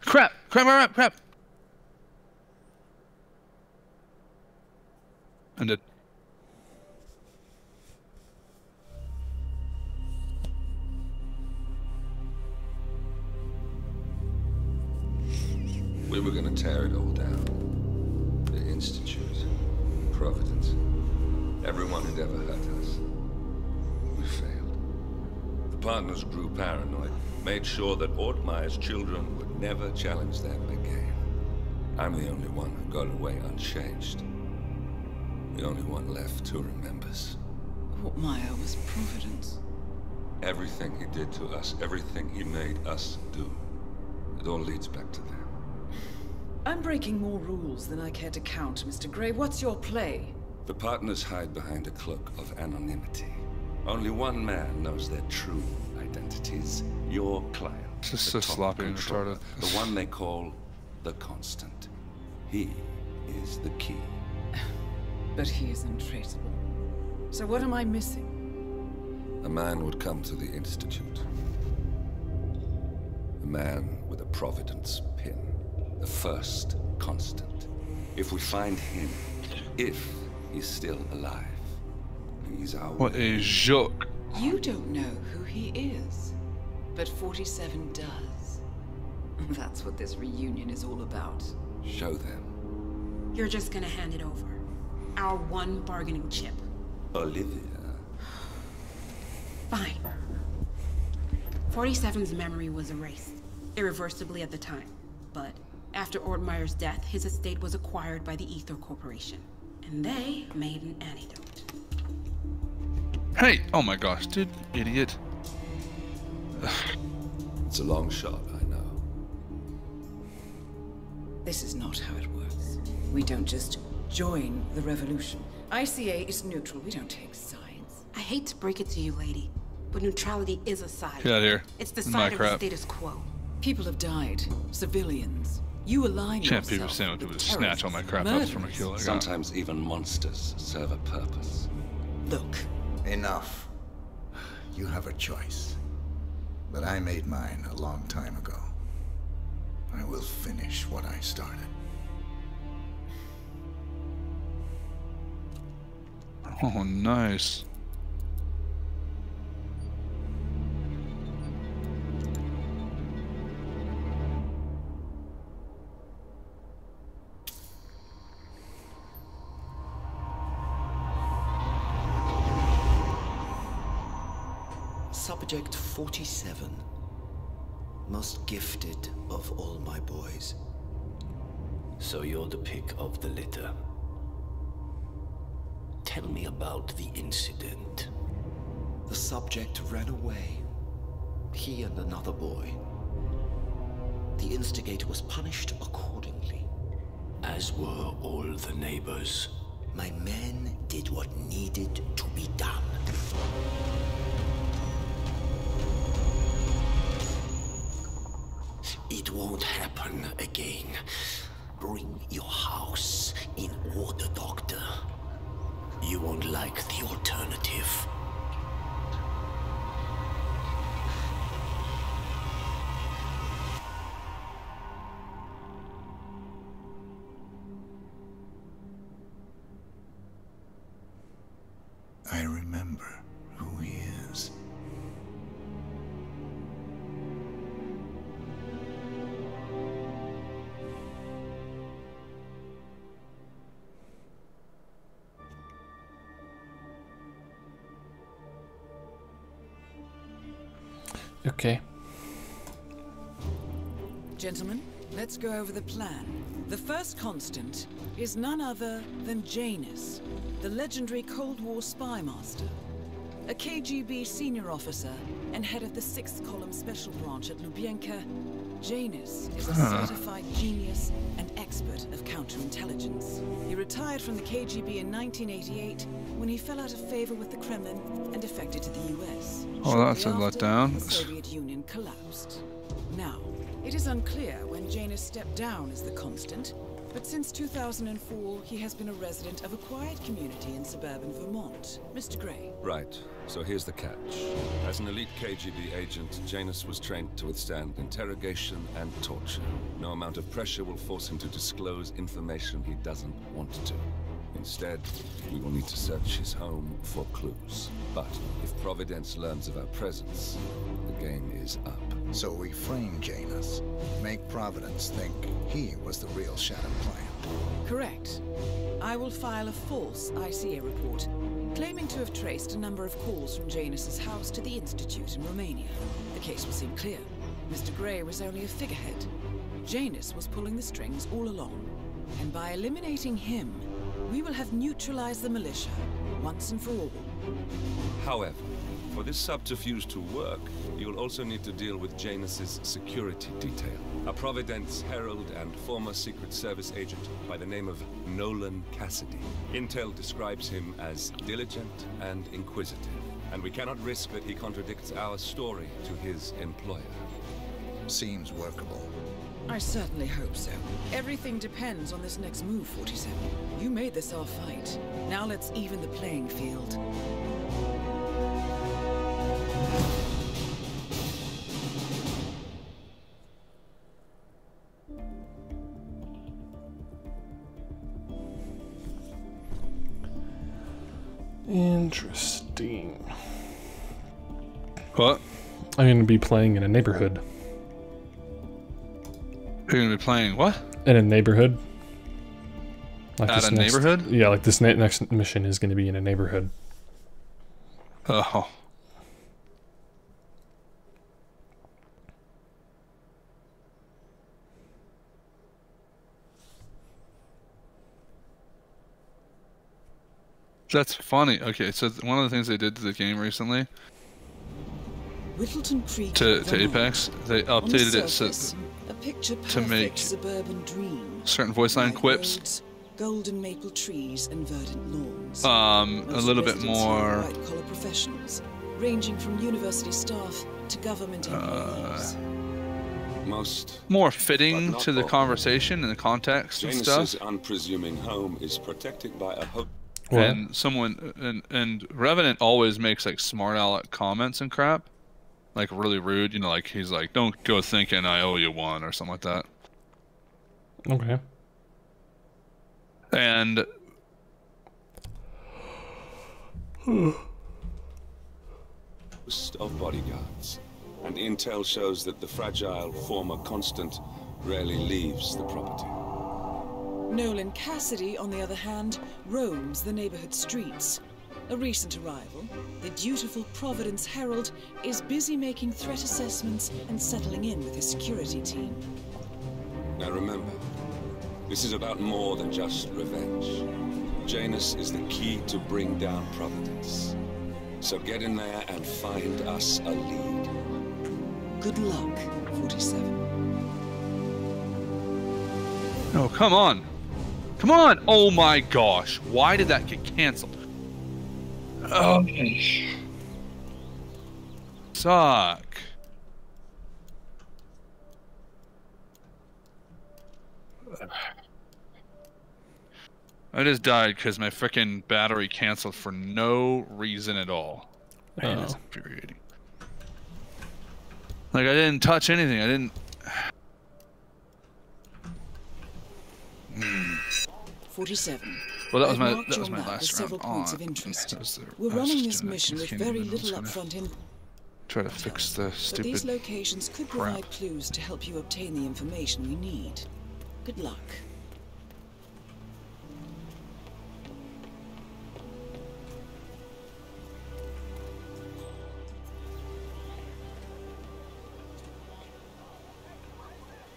Crap! Crap! Crap! I'm dead. We were gonna tear it all down. The Institute, Providence, everyone who'd ever hurt us. We failed. The partners grew paranoid, made sure that Ortmeyer's children would never challenge them again. I'm the only one who got away unchanged. The only one left who remembers. Ortmeyer was Providence. Everything he did to us, everything he made us do, it all leads back to them. I'm breaking more rules than I care to count, Mr. Gray. What's your play? The partners hide behind a cloak of anonymity. Only one man knows their true identities. Your client. Just so sloppy and retarded. The one they call the Constant. He is the key. But he is untraceable. So what am I missing? A man would come to the Institute. A man with a Providence pin. The first Constant. If we find him, if he's still alive, he's our What a joke. You don't know who he is, but 47 does. That's what this reunion is all about. Show them. You're just gonna hand it over. Our one bargaining chip. Olivia. Fine. 47's memory was erased, irreversibly at the time. But after Ortmeyer's death, his estate was acquired by the Ether Corporation. And they made an antidote. Hey! Oh my gosh, dude, idiot. It's a long shot, I know. This is not how it works. We don't just join the revolution. ICA is neutral. We don't take sides. I hate to break it to you, lady, but neutrality is a side. Get out of here. It's the This is side my of the crap. status quo. People have died. Civilians. You align Can't yourself people stand with to snatch all my crap up murderers. from a kill I got. Sometimes even monsters serve a purpose. Look, Enough. You have a choice. But I made mine a long time ago. I will finish what I started. Oh, nice. Subject 47. Most gifted of all my boys. So you're the pick of the litter. Tell me about the incident. The subject ran away. He and another boy. The instigator was punished accordingly. As were all the neighbors. My men did what needed to be done. It won't happen again. Bring your house in order, Doctor. You won't like the alternative. I remember who he is. Okay. gentlemen, let's go over the plan. The first constant is none other than Janus, the legendary Cold War spy master. A KGB senior officer and head of the 6th Column Special Branch at Lubyanka, Janus is a certified genius and expert of counterintelligence. He retired from the KGB in 1988 when he fell out of favor with the Kremlin and defected to the US. Oh, that's a Shortly after, letdown. The Soviet Union collapsed. Now, it is unclear when Janus stepped down as the constant, But since 2004, he has been a resident of a quiet community in suburban Vermont. Mr. Gray. Right. So here's the catch. As an elite KGB agent, Janus was trained to withstand interrogation and torture. No amount of pressure will force him to disclose information he doesn't want to. Instead, we will need to search his home for clues. But if Providence learns of our presence, the game is up. So we frame Janus, make Providence think he was the real Shadow Client. Correct. I will file a false ICA report, claiming to have traced a number of calls from Janus's house to the Institute in Romania. The case will seem clear. Mr. Gray was only a figurehead. Janus was pulling the strings all along. And by eliminating him, we will have neutralized the militia, once and for all. However, for this subterfuge to work, you'll also need to deal with Janus's security detail. A Providence herald and former Secret Service agent by the name of Nolan Cassidy. Intel describes him as diligent and inquisitive, and we cannot risk that he contradicts our story to his employer. Seems workable. I certainly hope so. Everything depends on this next move, 47. You made this our fight. Now let's even the playing field. Interesting. What? I'm going to be playing in a neighborhood. You're gonna be playing what? In a neighborhood. Like At a neighborhood? Yeah, like this next mission is going to be in a neighborhood. Oh. That's funny. Okay, so one of the things they did to the game recently, Whittleton Creek, to Vermont. Apex, they On the updated it surface, so a picture-perfect to make suburban dream. certain voice line Wide quips roads, golden maple trees and verdant lawns. a Most little bit residents here are more white-collar professionals, ranging from university staff to government employees. more fitting But not to the all. conversation and the context and stuff. Janus's unpresuming home is protected by a And someone and Revenant always makes like smart aleck comments and crap, like really rude. You know, like he's like, "Don't go thinking I owe you one" or something like that. Okay. And of bodyguards. And intel shows that the fragile former Constant rarely leaves the property. Nolan Cassidy, on the other hand, roams the neighborhood streets. A recent arrival, the dutiful Providence Herald is busy making threat assessments and settling in with his security team. Now remember, this is about more than just revenge. Janus is the key to bring down Providence. So get in there and find us a lead. Good luck, 47. oh, come on, come on! Oh my gosh, why did that get canceled? Oh, suck. I just died because my frickin' battery canceled for no reason at all. Man, that's infuriating. Like, I didn't touch anything. I didn't... 47. Well, that was I've my marked that was your my map with last several round points on. of interest. That was the- We're I was running just this doing that. mission I with can't very even- I was little gonna upfront in. Try to fix the But these stupid... locations could crap. provide clues to help you obtain the information we need. Good luck.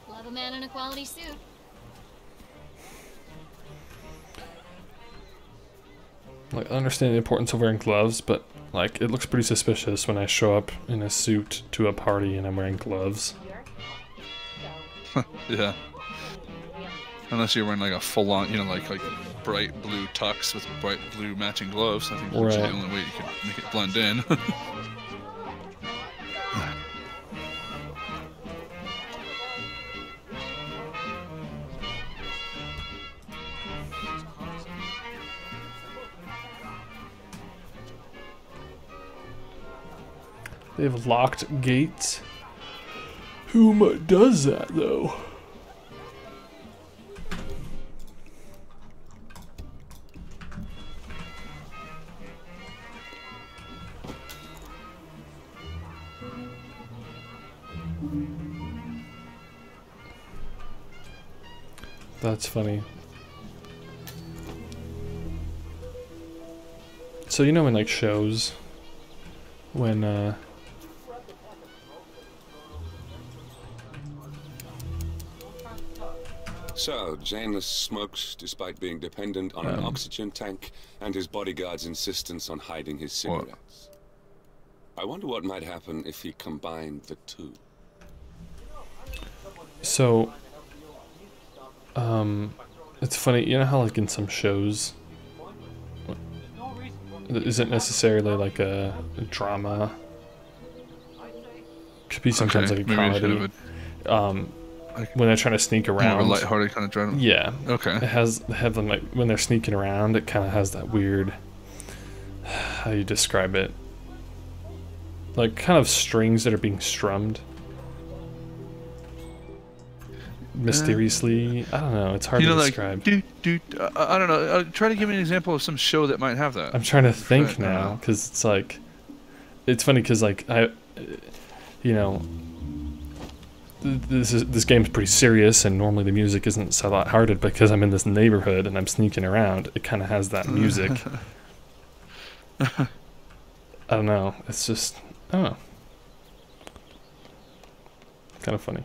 Love a man in a quality suit. Like, I understand the importance of wearing gloves, but like, it looks pretty suspicious when I show up in a suit to a party and I'm wearing gloves. Yeah. Unless you're wearing like a full-on, you know, like bright blue tux with bright blue matching gloves. I think that's the Right. only way you can make it blend in. They have locked gates. Who does that though? That's funny. So you know in like shows when So, Janus smokes despite being dependent on an oxygen tank and his bodyguard's insistence on hiding his cigarettes. I wonder what might happen if he combined the two. So it's funny, you know how like in some shows it isn't necessarily like a drama. Could be sometimes like a comedy. When they're trying to sneak around. More lighthearted kind of drama. Yeah. Okay. It has them like when they're sneaking around. It kind of has that weird. How do you describe it? Like kind of strings that are being strummed. Mysteriously, I don't know. It's hard to describe. Like, I don't know. Try to give me an example of some show that might have that. I'm trying to think now because it's like, it's funny because like you know. This game's pretty serious, and normally the music isn't so lighthearted because I'm in this neighborhood and I'm sneaking around. It kind of has that music. I don't know. It's just, I don't know. Kind of funny.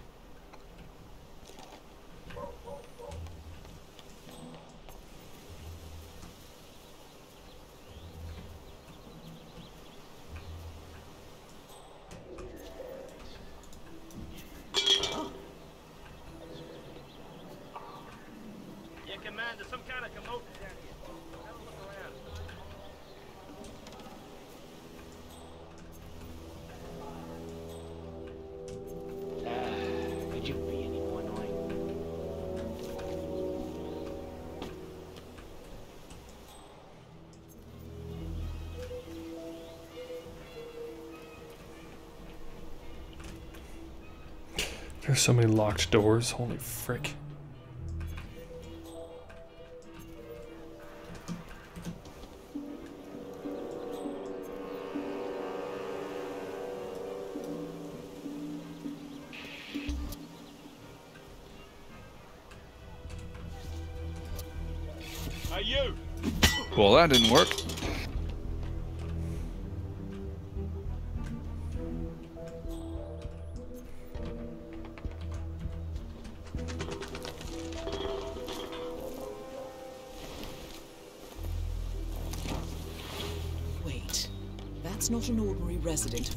There's so many locked doors, holy frick. Hey, you! Well, that didn't work. That's not an ordinary resident of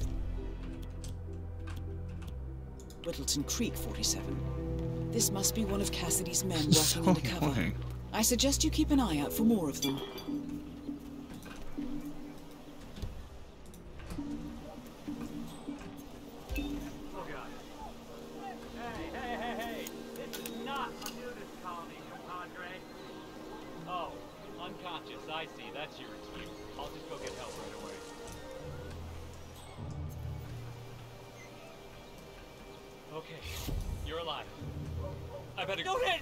Whittleton Creek 47. This must be one of Cassidy's men working undercover. Annoying. I suggest you keep an eye out for more of them. Hey, this is not a nudist colony, compadre. Oh, unconscious, I see, that's your excuse. I'll just go get help right away. Okay, you're alive. I better go ahead.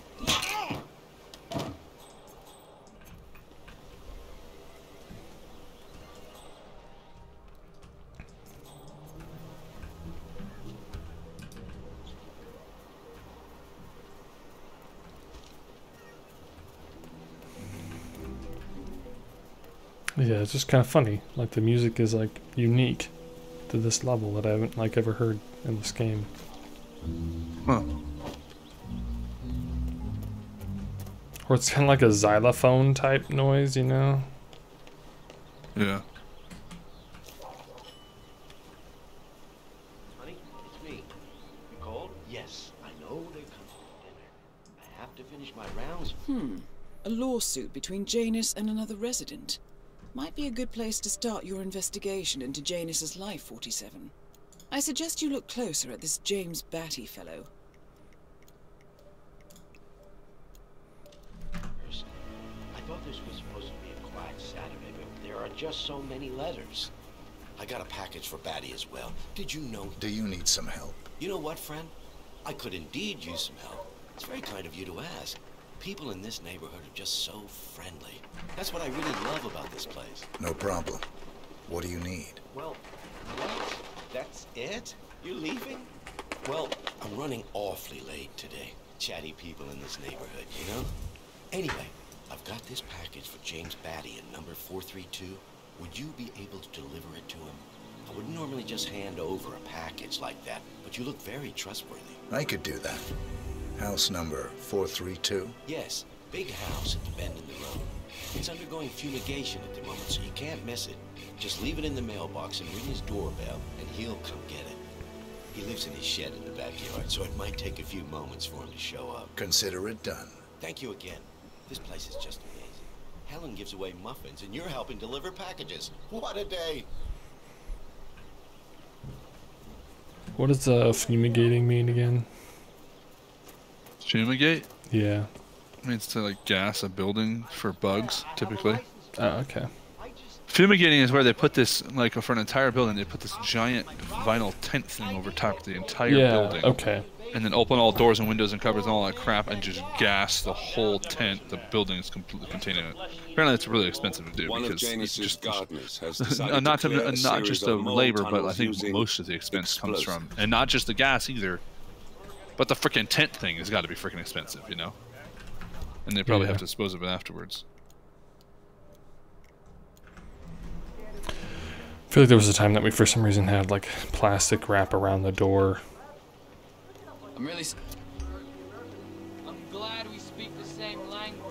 Yeah, it's just kind of funny. Like the music is like unique to this level that I haven't like ever heard in this game. Huh. Or it's kind of like a xylophone type noise, you know? Yeah. Honey, it's me. You called? Yes, I know they're coming for dinner. I have to finish my rounds. A lawsuit between Janus and another resident. Might be a good place to start your investigation into Janus's life, 47. I suggest you look closer at this James Batty fellow. I thought this was supposed to be a quiet Saturday, but there are just so many letters. I got a package for Batty as well. Did you know? Do you need some help? You know what, friend? I could indeed use some help. It's very kind of you to ask. People in this neighborhood are just so friendly. That's what I really love about this place. No problem. What do you need? Well, what? That's it? You leaving? Well, I'm running awfully late today. Chatty people in this neighborhood, you know? Anyway, I've got this package for James Batty in number 432. Would you be able to deliver it to him? I wouldn't normally just hand over a package like that, but you look very trustworthy. I could do that. House number 432? Yes, big house at the bend in the road. It's undergoing fumigation at the moment, so you can't miss it. Just leave it in the mailbox and ring his doorbell, and he'll come get it. He lives in his shed in the backyard, so it might take a few moments for him to show up. Consider it done. Thank you again. This place is just amazing. Helen gives away muffins, and you're helping deliver packages. What a day! What does fumigating mean again? Fumigate? Yeah. It means to like gas a building for bugs, typically. Oh, okay. Fumigating is where they put this, like for an entire building, they put this giant vinyl tent thing over top of the entire building. Okay. And then open all doors and windows and cupboards and all that crap and just gas the whole tent. The building is completely containing it. Apparently it's really expensive to do because it's just gardeners has decided not to just the labor, but I think most of the expense comes from, and not just the gas either, but the freaking tent thing has got to be freaking expensive, you know? And they probably have to dispose of it afterwards. I feel like there was a time that we, for some reason, had like plastic wrap around the door. I'm glad we speak the same language.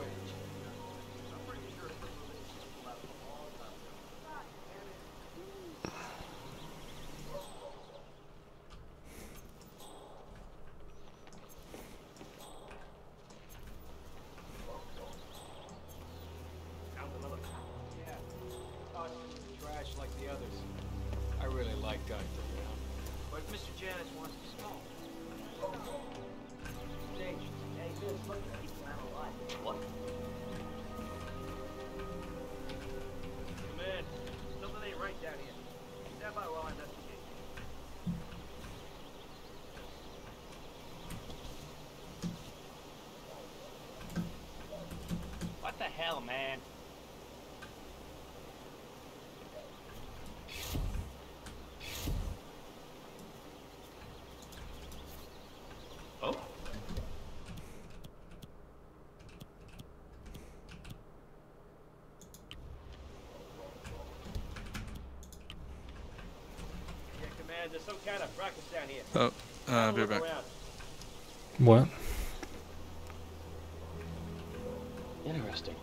Trash like the others. I really like guys around. But if Mr. Janice wants to smoke. What? Man, something ain't right down here. Stand by while I investigate. What the hell, man? Oh? Yeah, Command, there's some kind of ruckus down here. Oh, I'll be right back. What? Interesting.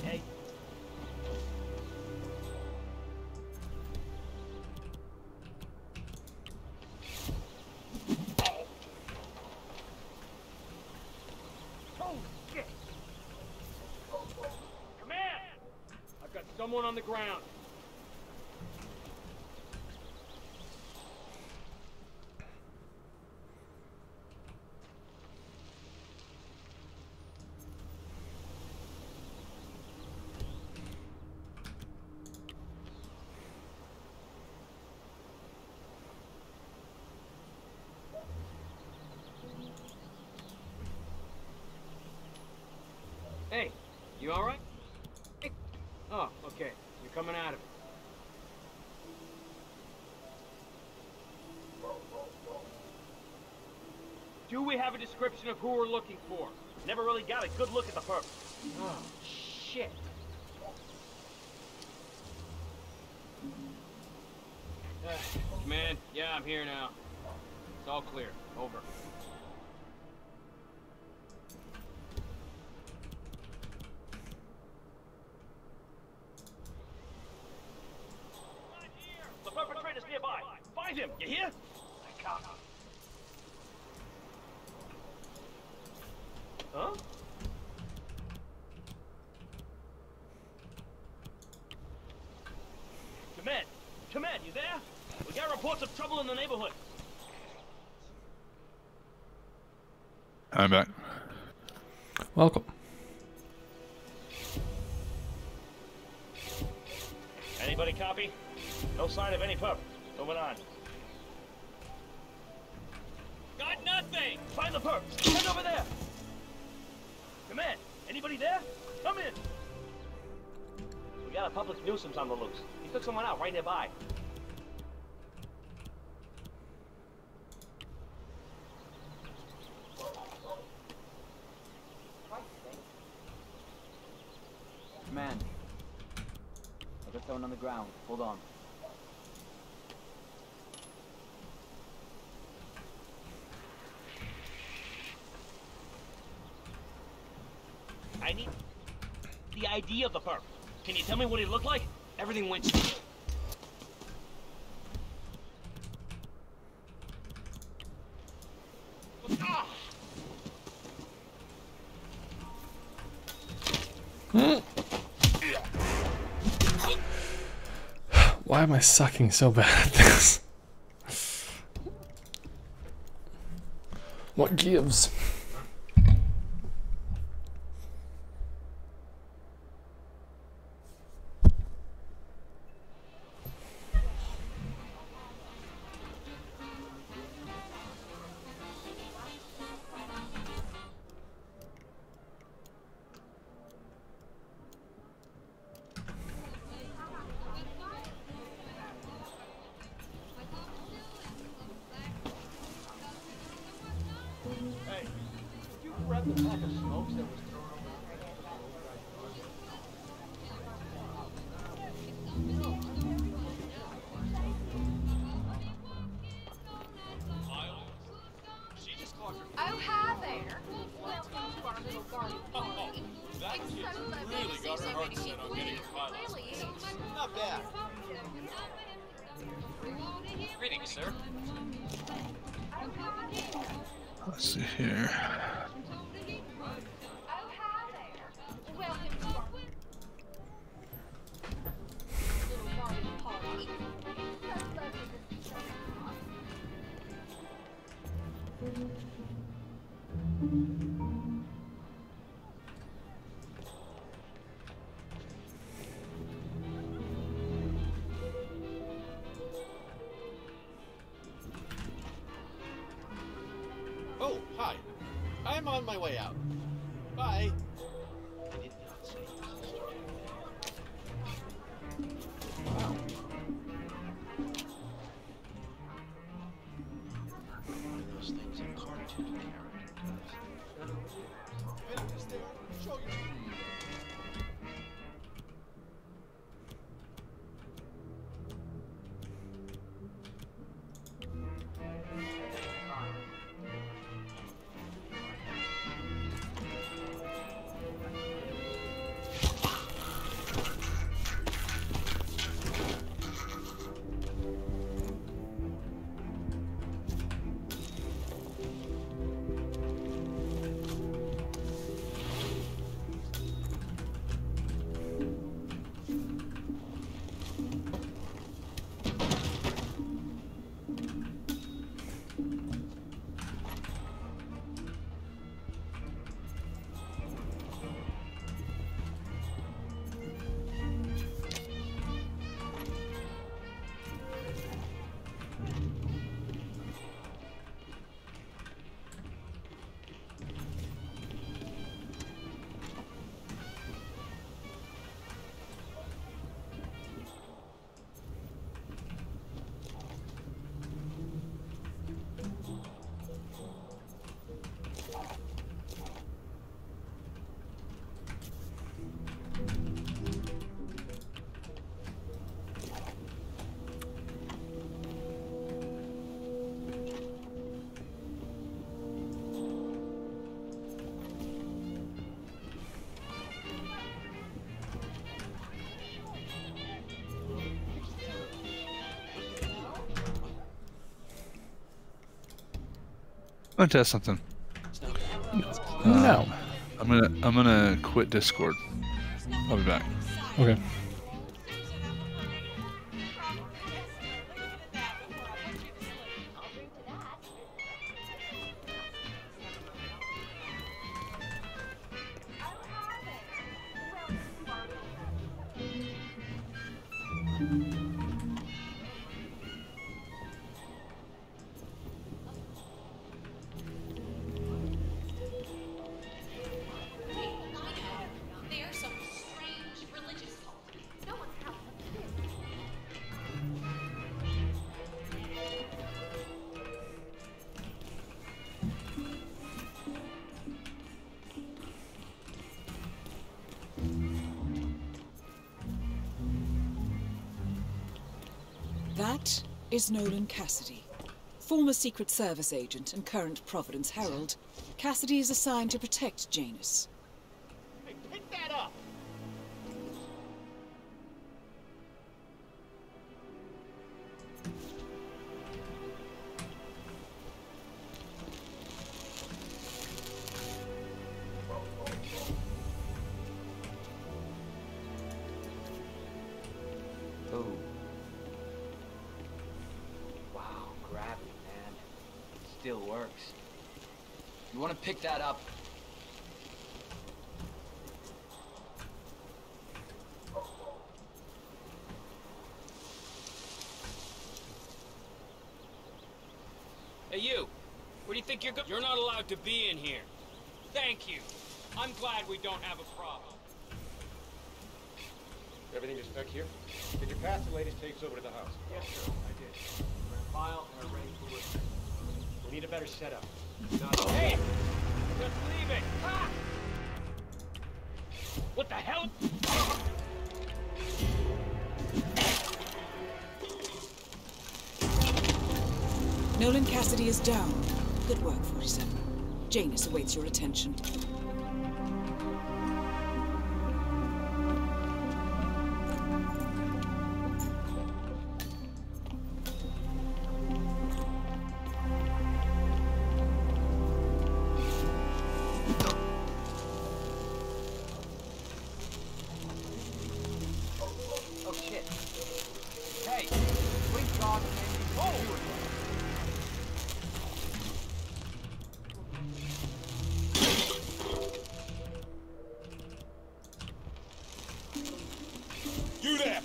Hey. Oh, shit. Command! I've got someone on the ground. Hey, you all right? Hey. Oh, okay. You're coming out of it. Do we have a description of who we're looking for? Never really got a good look at the perp. Oh, shit. Command, yeah, I'm here now. It's all clear. Over. The perpetrator's nearby. Find him, you hear? I got him. Huh? Command! Command, you there? We got reports of trouble in the neighborhood. I'm back. Welcome. Anybody copy? No sign of any pup. Moving on. Got nothing! Find the perp! Head over there! Command, anybody there? Come in! We got a public nuisance on the loose. He took someone out right nearby. Command. I got someone on the ground. Hold on. I need the ID of the perp. Can you tell me what he looked like? Everything went straight. Why am I sucking so bad at this? What gives? Oh, hi there. Welcome to our little garden party. It's so lovely to see so many people here. It really is. Not bad. Greetings, sir. Let's see here. Oh, hi there. Welcome to our little garden party. It's so lovely to see so many. Oh, hi. I'm on my way out. Bye. I did not say wow. One of those things a cartoon character does. Anyways, there. Show your I'm gonna test something. No. I'm gonna quit Discord. I'll be back. Okay. They are some strange religious cult. No one's having That is Nolan Cassidy. Former Secret Service agent and current Providence Herald, Cassidy is assigned to protect Janus. Hey, pick that up! Oh. Wow, gravity, man. Still works. You want to pick that up? Hey, you! Where do you think you're going? You're not allowed to be in here. Thank you. I'm glad we don't have a problem. Everything just back here? Did you pass the latest tapes over to the house? Yes, sir. I did. We're in file and are ready for listen. We need a better setup. Hey! Just leave it! Ha! What the hell? Nolan Cassidy is down. Good work, 47. Janus awaits your attention. Oh shit. Hey, blink dog, oh! You there!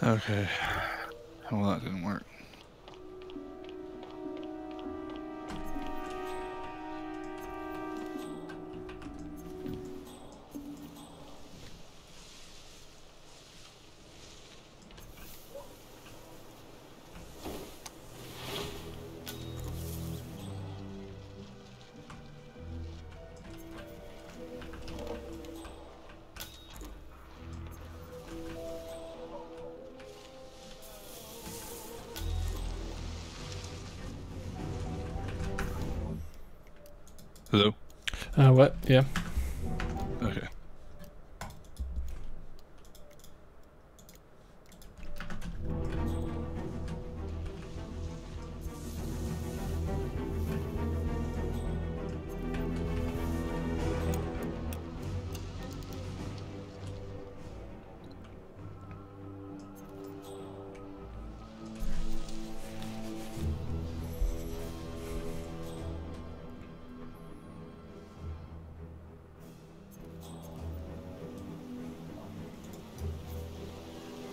Okay. Well, that didn't work. Hello? What? Yeah. Okay.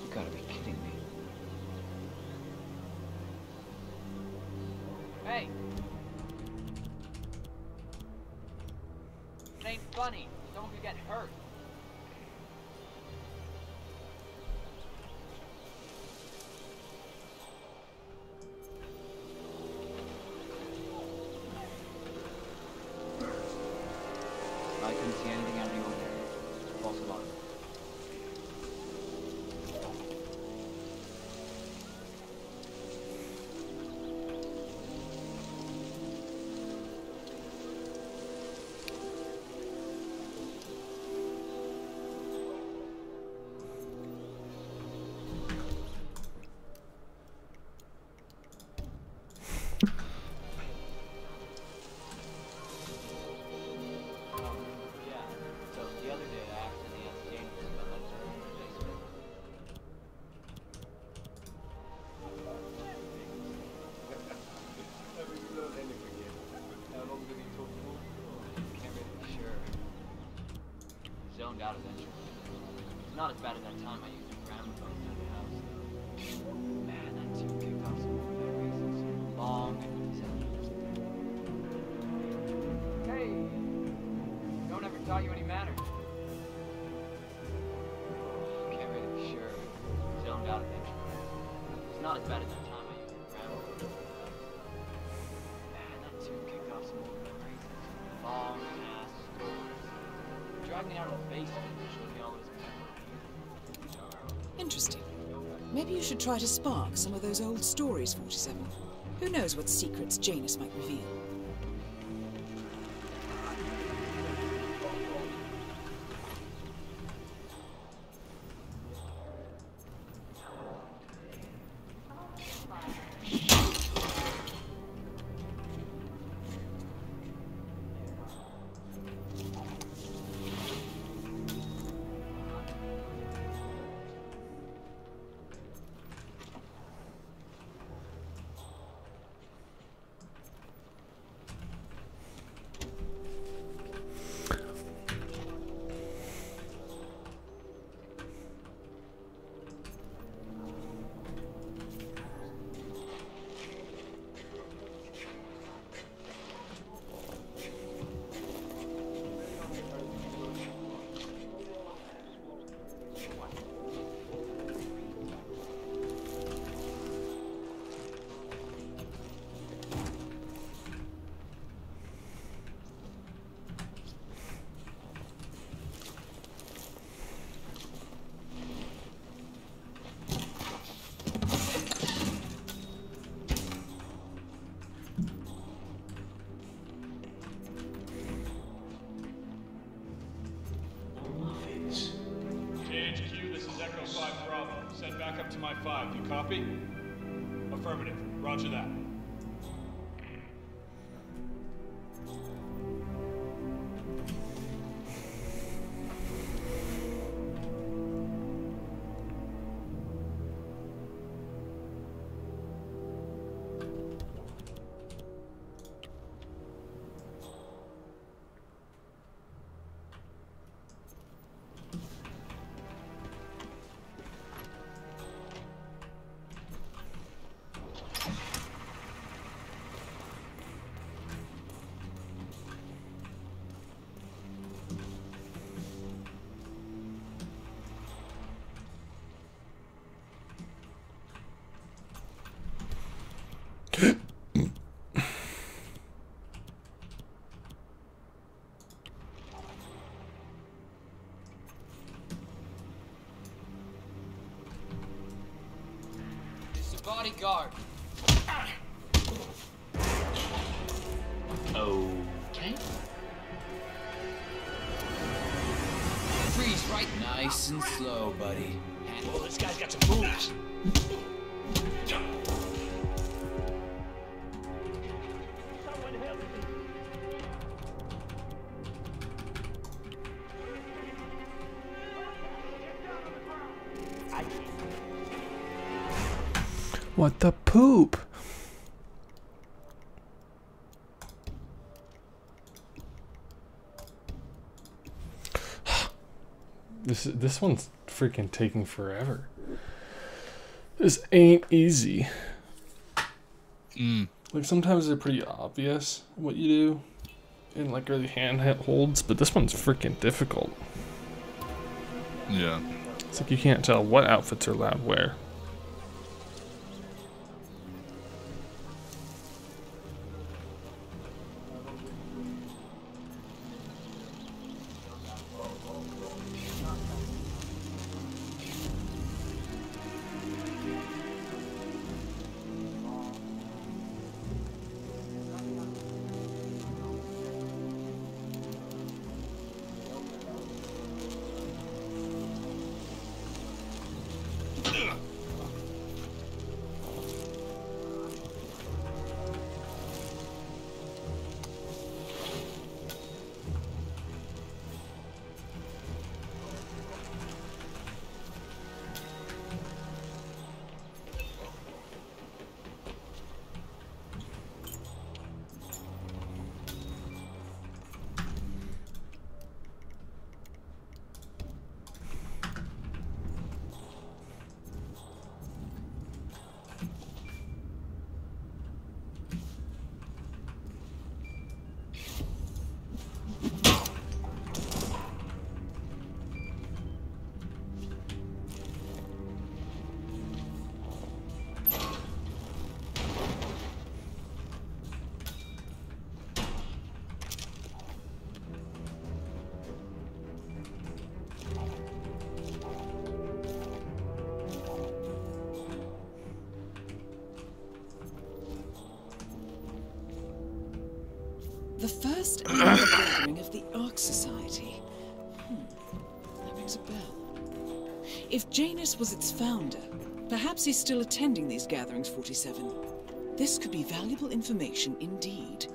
You gotta be kidding me. Hey! It ain't funny. Someone could get hurt. I couldn't see anything out of the ordinary. False alarm. zoned out eventually. It's not as bad as that time I used a gramophone at the house. Man, that tune kicked off some more memories. Some long sessions. Hey! No one ever taught you any manners. Can't really be sure. Zoned out eventually. It's not as bad as that time I used a gramophone. Man, that tune kicked off some more memories. Some long ass stories. Dragged me out of the basement and showed me all those memories. Interesting. Maybe you should try to spark some of those old stories, 47. Who knows what secrets Janus might reveal? Send back up to my 5. You copy? Affirmative. Roger that. Bodyguard. Okay. Freeze right. Nice and slow, buddy. Well, this guy's got some moves. What the poop? This one's freaking taking forever. This ain't easy. Like sometimes they're pretty obvious what you do in like early handholds, but this one's freaking difficult. Yeah. It's like you can't tell what outfits are allowed where. The first annual gathering of the Ark Society. That rings a bell. If Janus was its founder, perhaps he's still attending these gatherings, 47. This could be valuable information indeed.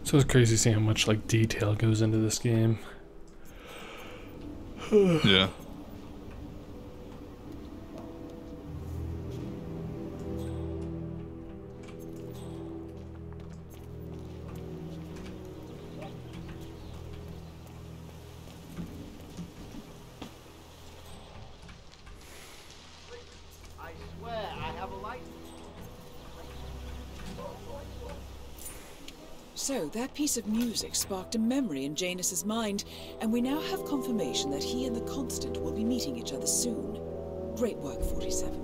So it's crazy seeing how much like detail goes into this game. Yeah. I swear I have a license. So, that piece of music sparked a memory in Janus's mind, and we now have confirmation that he and the Constant will be meeting each other soon. Great work, 47.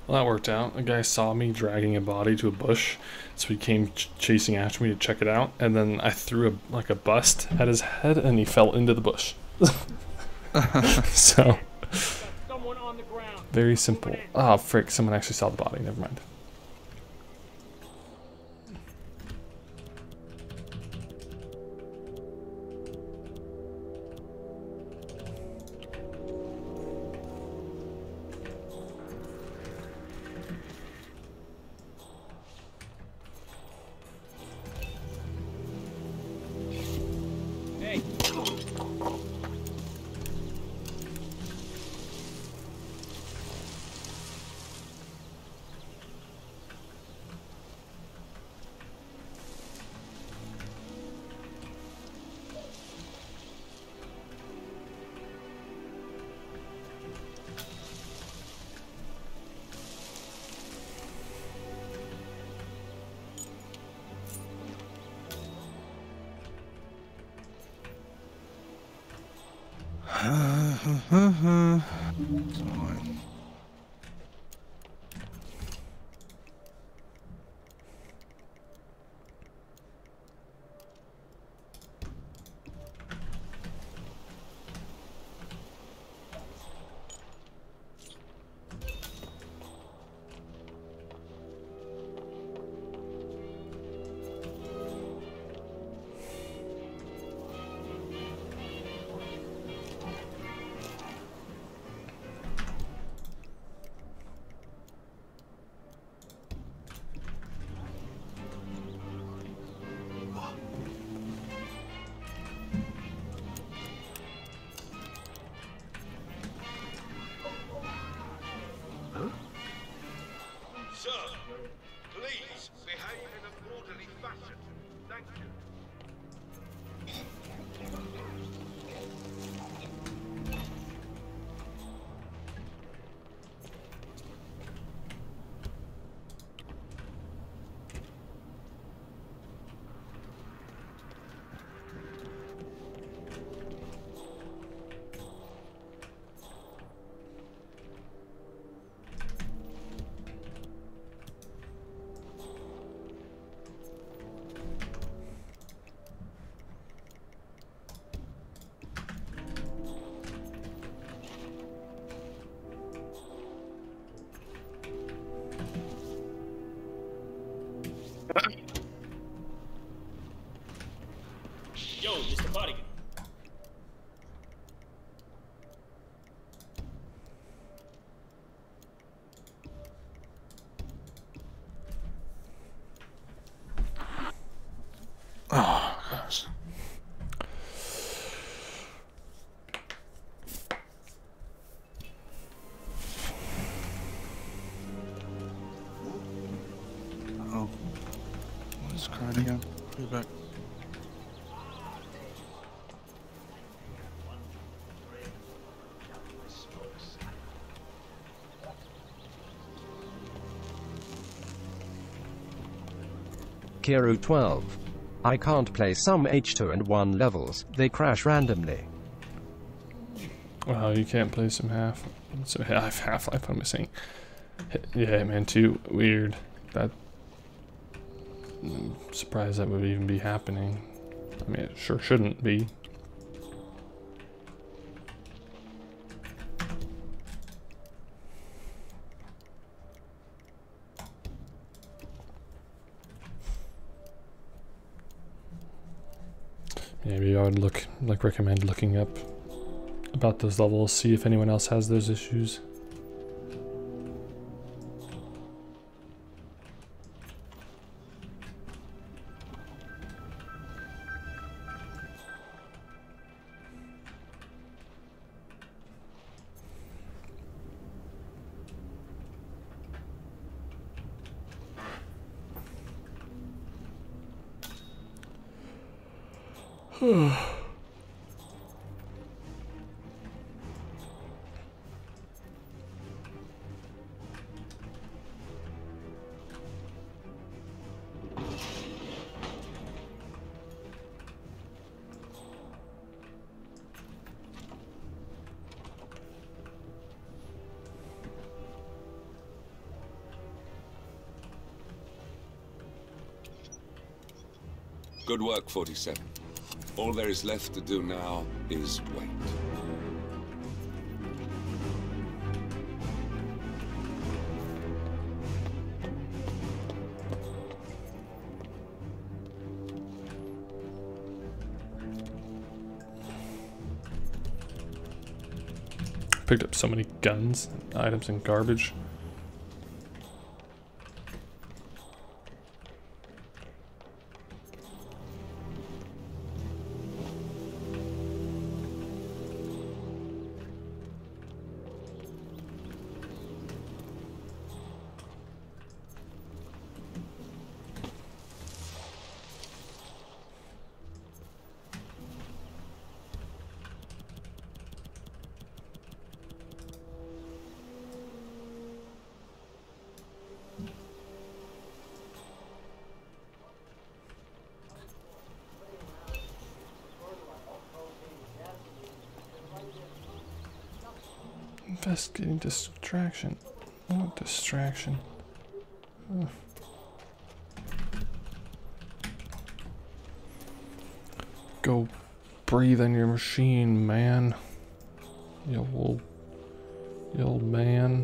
Well, that worked out. A guy saw me dragging a body to a bush, so he came chasing after me to check it out, and then I threw a bust at his head, and he fell into the bush. So. Someone on the ground. Very simple. Ah, frick, someone actually saw the body. Never mind. Sir, please behave in an orderly fashion. Thank you. Yo, Mr. Bodyguard. Oh, gosh. Oh. What is crying again? Be back. Kiru 12. I can't play some H2 and 1 levels, they crash randomly. Wow, you can't play some Half-Life, what am I saying? Yeah, Hitman 2, weird. That... I'm surprised that would even be happening. I mean, it sure shouldn't be. Maybe I would recommend looking up about those levels, see if anyone else has those issues. Good work, 47. All there is left to do now is wait. Picked up so many guns, items, and garbage. Investigating distraction. What distraction? Ugh. Go breathe on your machine, man. You old man.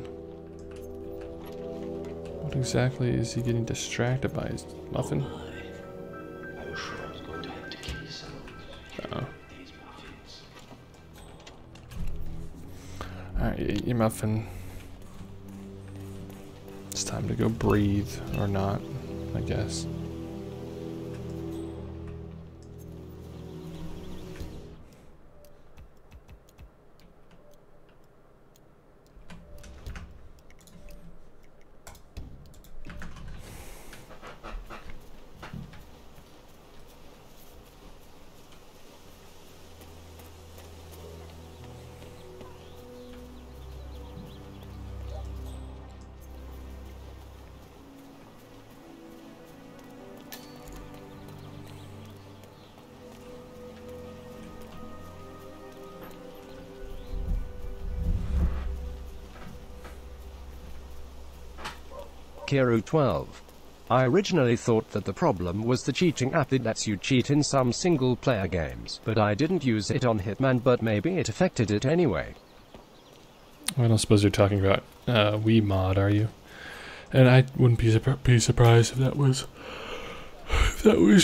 What exactly is he getting distracted by? His muffin? I was sure I was going to have to kill some. Alright, you ate your muffin. It's time to go breathe, or not, I guess. Kiru 12. I originally thought that the problem was the cheating app that lets you cheat in some single-player games, but I didn't use it on Hitman, but maybe it affected it anyway. I don't suppose you're talking about Wii mod, are you? And I wouldn't be surprised if that was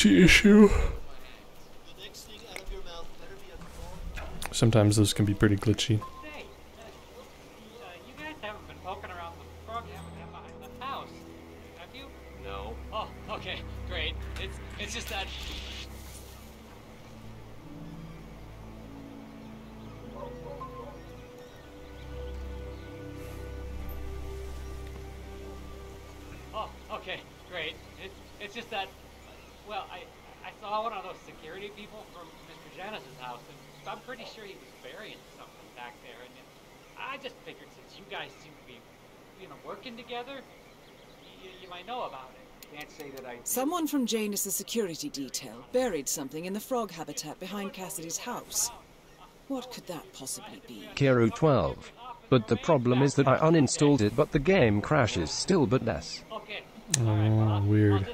the issue. Sometimes those can be pretty glitchy. Okay, great. It's just that. Oh, okay, great. It's just that. Well, I saw one of those security people from Mr. Janice's house, and I'm pretty sure he was burying something back there. And I just figured since you guys seem to be, working together, you might know about it. Can't say that I did. Someone from Janus's security detail buried something in the frog habitat behind Cassidy's house. What could that possibly be? Kiru 12. But the problem is that I uninstalled it, but the game crashes still, but less. Oh, weird.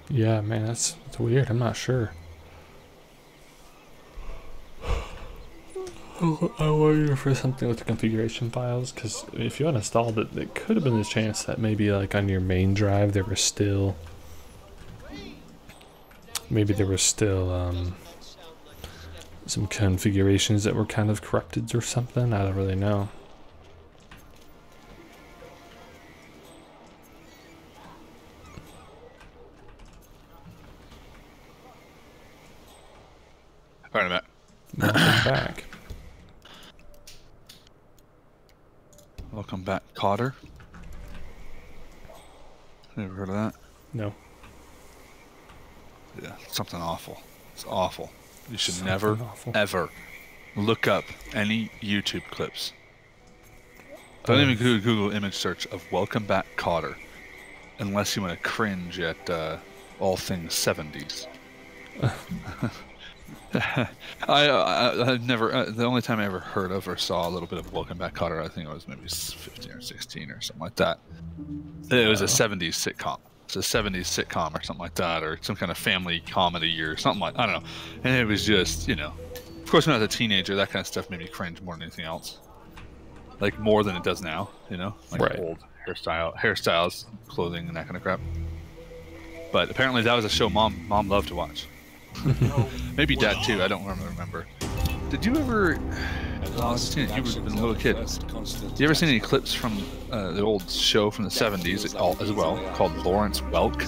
Yeah, man, that's weird. I'm not sure. I wonder for something with the configuration files, because if you uninstalled it, it could have been a chance that maybe like on your main drive there were still, some configurations that were kind of corrupted or something. I don't really know. Alright, I'm back. Welcome back. Welcome back, Cotter. Ever heard of that? No. Yeah, something awful. It's awful. You should never, ever look up any YouTube clips. Don't even Google image search of Welcome Back, Cotter, unless you want to cringe at all things 70s. I've never. The only time I ever heard of or saw a little bit of Welcome Back, Kotter, I think I was maybe 15 or 16 or something like that. It was a 70s sitcom. It's a 70s sitcom or something like that, or some kind of family comedy or something like, I don't know. And it was just, of course, when I was a teenager, that kind of stuff made me cringe more than anything else. Like more than it does now, like right. Old hairstyles, clothing, and that kind of crap. But apparently, that was a show Mom loved to watch. Maybe Dad too. I don't remember. Did you ever? I was a teenager. You would have been a little kid. You ever seen any clips from the old show from the 70s as well called Lawrence Welk?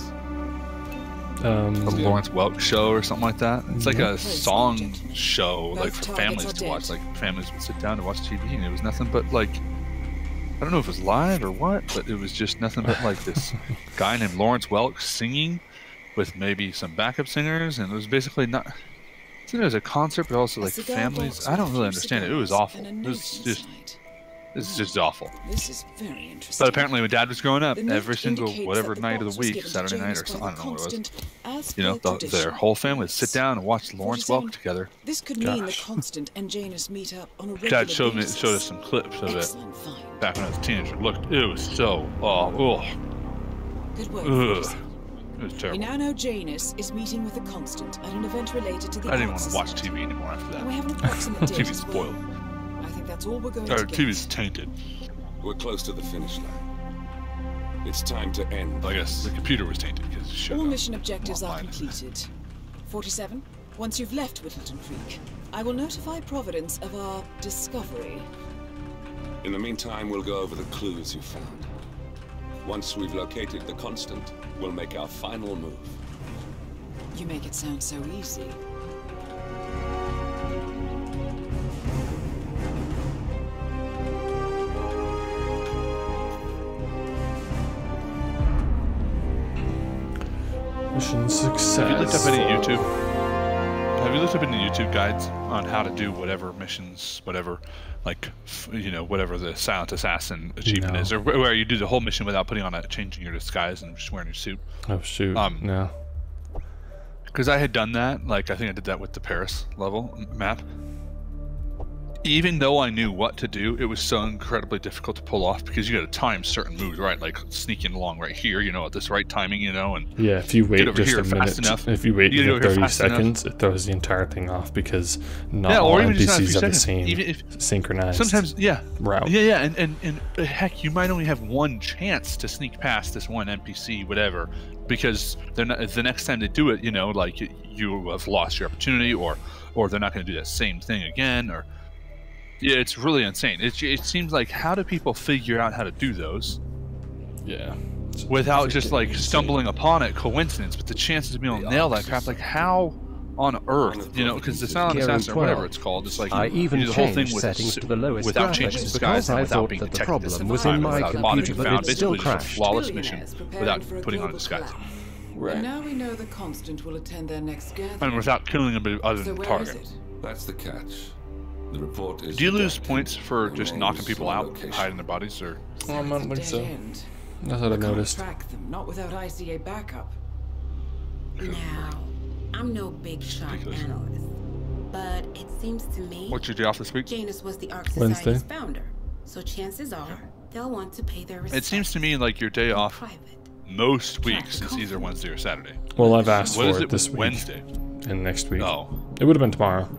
The Lawrence Welk Show or something like that. It's like a song show, like for families to watch. Like families would sit down to watch TV, and it was nothing but like, I don't know if it was live or what, but it was just nothing but like this guy named Lawrence Welk singing with maybe some backup singers, and it was basically not. I think it was a concert, but also like families. I don't really understand it. It was awful. It's just awful. This is very interesting. But apparently when Dad was growing up, every single whatever night of the week, Saturday night or something, I don't know what it was, you know, their whole family would sit down and watch Lawrence Welk together. This could mean the Constant and Janus meet up on a regular Dad showed basis. us some clips of it back when I was a teenager. Look, it was so Good work. it was terrible. We now know Janus is meeting with the Constant at an event related to the I didn't Ark want to watch Society. TV anymore after that. And we have an approximate date TV's as well. spoiled. I think that's all we're going Our to get. TV's tainted. We're close to the finish line. It's time to end. I guess the computer was tainted because it showed All up. mission objectives are completed. 47, once you've left Whittleton Creek, I will notify Providence of our discovery. In the meantime, we'll go over the clues you found. Once we've located the Constant, we'll make our final move. You make it sound so easy. Mission success. Have you looked up any YouTube? Have you looked up any YouTube guides on how to do whatever missions, whatever, like, you know, whatever the silent assassin achievement is, or where you do the whole mission without putting on changing your disguise and just wearing your suit? Oh shoot! No. Because I had done that, like I think I did that with the Paris level map. Even though I knew what to do, it was so incredibly difficult to pull off because you got to time certain moves, right? Like sneaking along right here, you know, at this right timing, you know, and yeah, if you wait over just here a minute, enough, if you wait you even 30 seconds, it throws the entire thing off because not all NPCs have the same synchronized sometimes, route. Yeah, and heck, you might only have one chance to sneak past this one NPC, whatever, because they're not, the next time they do it, you know, like you have lost your opportunity, or they're not going to do that same thing again, or. Yeah, it's really insane. It seems like, how do people figure out how to do those? Yeah. Without just like stumbling upon it, coincidence, but the chances of being able to nail that crap, like how on earth, you know, because the silent assassin or whatever it's called, it's like I even you do the whole thing changed settings to the lowest without changing graphics disguise because and I without thought being that the detected this problem was in time, my without a body computer, being but found, it still basically just a crashed. flawless mission without putting on a disguise. Right. Now we know the Constant will attend their next gathering. And without killing anybody other than the target. That's the catch. The report is. Do you lose points for just knocking people out, hiding their bodies, or? I don't think so. That's what I noticed. Track them, not without ICA backup. Now, I'm no big shot analyst, but it seems to me. What's your day off this week? Janus was the Ark Society's founder, so chances are they'll want to pay their respects. It seems to me like your day off most weeks is either Wednesday or Saturday. Well, I've asked what for is it this week. Wednesday and next week. Oh, it would have been tomorrow.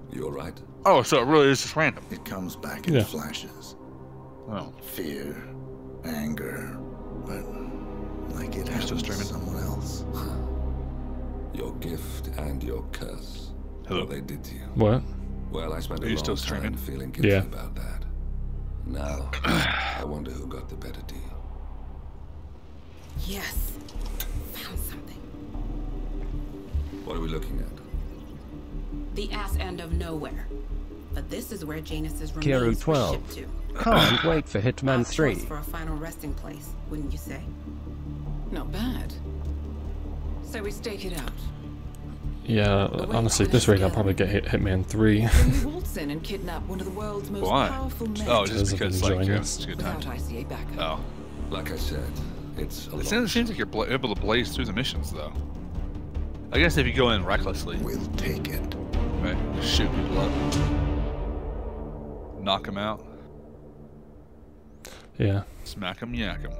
You're right. Oh, so it really is just random. It comes back in flashes. Oh. Fear, anger, but like it happened to someone else. Your gift and your curse. Hello. What they did to you. What? Well, I spent a long time feeling guilty about that. Now, I wonder who got the better deal. Yes. Found something. What are we looking at? The ass end of nowhere. But this is where Janus's Kiro remains were 12. shipped to. Can't wait for Hitman Odd 3. choice for a final resting place, wouldn't you say? Not bad. So we stake it out. Yeah, honestly, at this rate, I'll probably get Hitman 3. Then we waltz in and kidnap one of the world's most powerful men. Oh, just because like it's a good without time. ICA backup. Oh, like I said, it's. It seems like you're able to blaze through the missions, though. I guess if you go in recklessly, we'll take it. Right, just shoot people up, knock them out. Yeah. Smack them, yak them.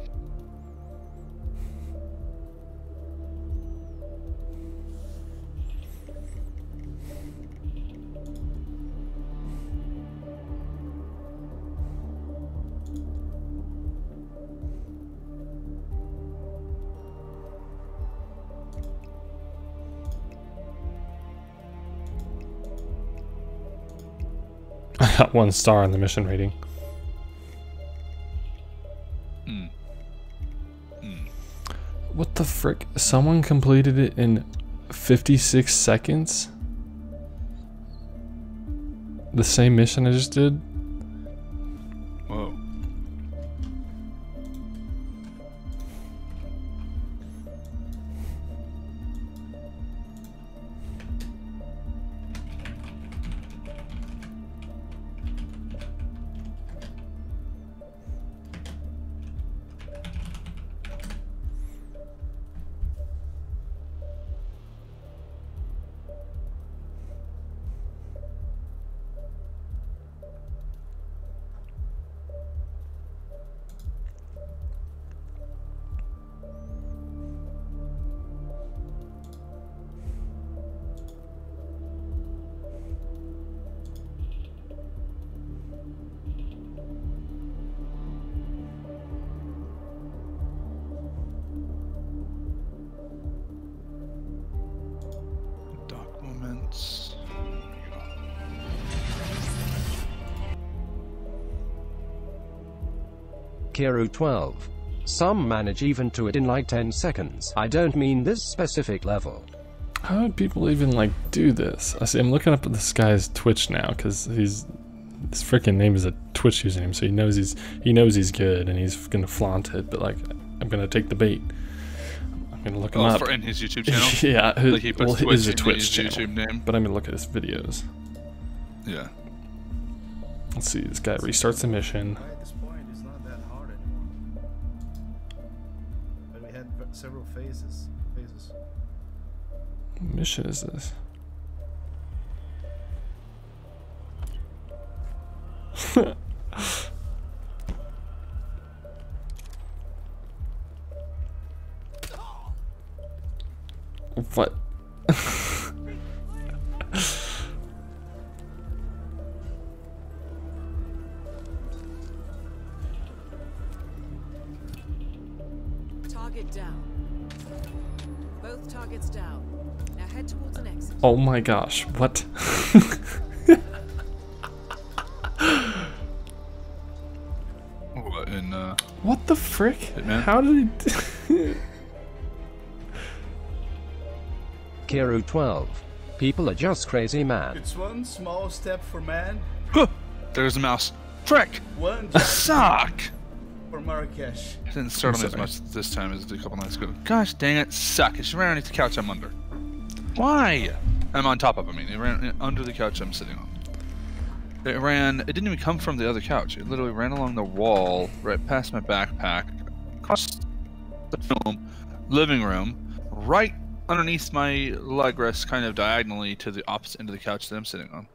I got 1 star on the mission rating. What the frick? Someone completed it in 56 seconds? The same mission I just did? Whoa. Documents. Kiru 12. Some manage even to it in like 10 seconds. I don't mean this specific level. How would people even like do this? I see. I'm looking up at this guy's Twitch now because his freaking name is a Twitch username, so he knows he's good and he's gonna flaunt it. But like, I'm gonna take the bait. I'm gonna look him up. For in his YouTube channel. Yeah, like he puts well, it is a Twitch channel. YouTube name. But I'm gonna look at his videos. Yeah. Let's see. This guy restarts the mission. At this point, it's not that hard anymore. But we had several phases. What mission is this? What? Target down. Both targets down. Now head towards an exit. Oh my gosh, what? What the frick? Hitman? How did he Kiru 12. People are just crazy, man. It's one small step for man. There's a mouse. Frick! One Suck! for Marrakesh. It didn't startle me as much this time as it did a couple nights ago. Gosh dang it, suck. It should ran underneath the couch I'm under. Why? I'm on top of, I mean. It ran under the couch I'm sitting on. It didn't even come from the other couch. It literally ran along the wall, right past my backpack, across the film, living room, right underneath my leg rest, kind of diagonally to the opposite end of the couch that I'm sitting on.